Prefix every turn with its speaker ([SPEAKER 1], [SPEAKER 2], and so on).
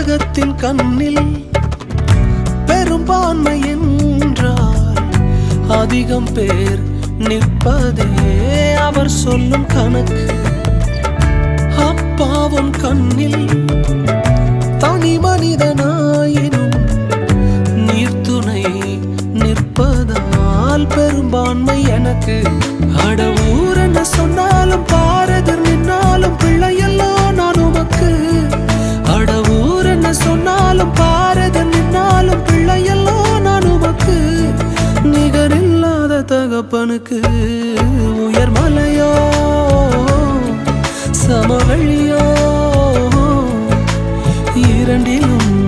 [SPEAKER 1] உலகத்தின் கண்ணில் பெரும்பான்மை என்றால் அதிகம் பேர் நிற்பதே அவர் சொல்லும் கணக்கு. அப்பாவும் கண்ணில் தனி மனிதனாயினும் நீர்த்துணை நிற்பதால் பெரும்பான்மை எனக்கு. அட ஊர் என்ன சொன்னாலும் பாரதர் நின்னாலும் பிள்ளையெல்லாம் நான் உமக்கு. அட ஊர் என்ன சொன்னாலும் பாரதர் நின்னாலும் பிள்ளையெல்லாம் நான் உமக்கு. நிகரில்லாத தகப்பனுக்கு உயர் மலையோ சமவெளியோ இரண்டிலும்